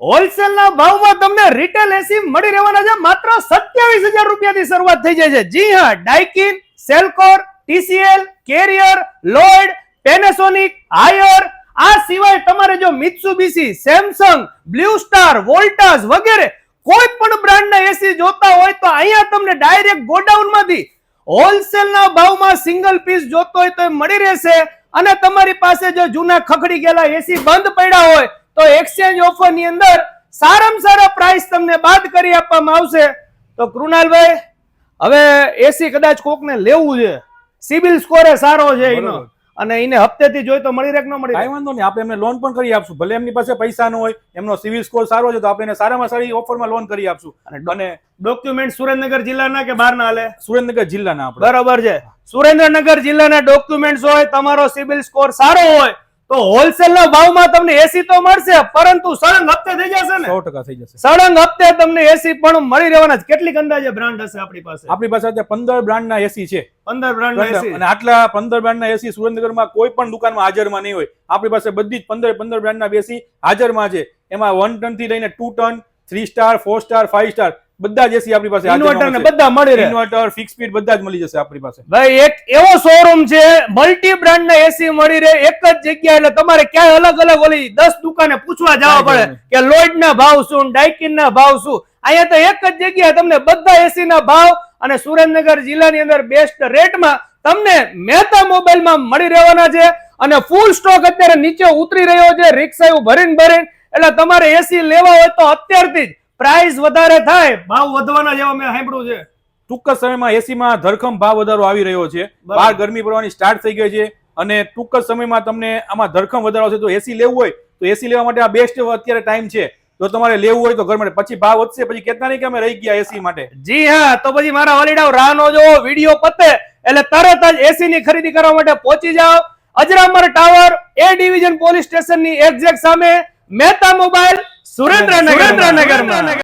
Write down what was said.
Wholesale ના ભાવમાં તમને રિટેલ એસી મળી રહેવાના છે માત્ર 27,000 રૂપિયાથી શરૂઆત થઈ જાય છે। જી હા, ડાઇકિન, સેલ્કોર, TCL, Carrier, Lloyd, Panasonic, Haier, આ સિવાય તમારે જો Mitsubishi, Samsung, Blue Star, Voltas વગેરે કોઈ પણ બ્રાન્ડના એસી જોતા હોય તો અહીંયા તમને ડાયરેક્ટ ગોડાઉન માંથી હોલસેલ ના ભાવમાં સિંગલ પીસ જોતો હોય તો મળી રહેશે। અને તમારી પાસે જો જૂના ખખડી ગયેલા એસી બંધ પડ્યા હોય તો એક્સચેન્જ ઓફર ની અંદર સારામાં સારા પ્રાઇસ તમને બાદ કરી આપવામાં આવશે। તો કૃણાલભાઈ, હવે એસી કદાચ કોકને લેવું છે, સિબિલ સ્કોર સારો છે એનો, અને એને હપ્તેથી જોઈ તો મળી રહે કે ન મળી રહે? કાંઈ વાંધો નહીં, આપણે એમને લોન પણ કરી આપશું। ભલે એમની પાસે પૈસા ન હોય, એમનો સિવિલ સ્કોર સારો છે તો આપણે એને સારામાં સારી ઓફરમાં લોન કરી આપશું। અને ડોક્યુમેન્ટ સુરેન્દ્રનગર જિલ્લાના કે બહારના હાલે? સુરેન્દ્રનગર જિલ્લાના આપણે। બરાબર છે, સુરેન્દ્રનગર જિલ્લાના ડોક્યુમેન્ટ્સ હોય, તમારો સિબિલ સ્કોર સારો હોય તો હોલસેલ ના ભાવમાં તમને એસી તો મળશે, પરંતુ સળંગ હપ્તે થઈ જશે ને? 100% થઈ જશે। સળંગ હપ્તે તમને એસી પણ મળી રહેવાના છે। કેટલીક અંદાજે બ્રાન્ડ હશે આપણી પાસે? આપણી પાસે અત્યારે 15 બ્રાન્ડના એસી છે। 15 બ્રાન્ડના એસી, અને આટલા 15 બ્રાન્ડના એસી સુરેન્દ્રનગરમાં કોઈ પણ દુકાનમાં હાજરમાં નહીં હોય। આપણી પાસે બધી જ 15 બ્રાન્ડના એસી હાજરમાં છે। એમાં 1 ટન થી લઈને 2 ટન, 3 સ્ટાર, 4 સ્ટાર, 5 સ્ટાર બધા જ એસી આપણી પાસે ઇન્વર્ટર ને બધા મળી રહે। ઇન્વર્ટર, ફિક્સ સ્પીડ બધા જ મળી જશે આપણી પાસે। ભાઈ એક એવો શોરૂમ છે, મલ્ટી બ્રાન્ડ ના એસી મળી રહે એક જ જગ્યાએ, એટલે તમારે ક્યાંય અલગ અલગ ઓલી 10 દુકાને પૂછવા જવા પડે કે લોઇડ ના ભાવ શું, ડાઇકિન ના ભાવ શું। અહીંયા તો એક જ જગ્યાએ તમને બધા એસી ના ભાવ અને સુરેન્દ્રનગર જિલ્લાની અંદર બેસ્ટ રેટમાં તમને મહેતા મોબાઈલમાં મળી રહેવાના છે। અને ફૂલ સ્ટોક અત્યારે નીચે ઉતરી રહ્યો છે, રિક્ષા ભરીને એટલે તમારે એસી લેવા હોય તો અત્યારથી જ પ્રાઇસ વધારે થાય, ભાવ વધવાના જેવા મેં સાંભળ્યું છે। ટૂંક જ સમયમાં એસીમાં ધરખમ ભાવ વધારો આવી રહ્યો છે। બહાર ગરમી પડવાની સ્ટાર્ટ થઈ ગઈ છે અને ટૂંક જ સમયમાં તમને આમાં ધરખમ વધારો છે। તો એસી લેવું હોય તો એસી લેવા માટે આ બેસ્ટ અત્યારે ટાઈમ છે। જો તમારે લેવું હોય તો ઘર માટે, પછી ભાવ વધશે પછી કહેતા નહીં કે અમે રહી ગયા એસી માટે। જી હા, તો પછી મારા વાલીડાઓ રાહ ન જોવો, વિડીયો પતે એટલે તરત જ એસી ની ખરીદી કરવા માટે પહોંચી જાઓ। અજરામર ટાવર, એ ડિવિઝન પોલીસ સ્ટેશન ની એક્ઝેક્ટ સામે મહેતા મોબાઈલ, સુરેન્દ્રનગર।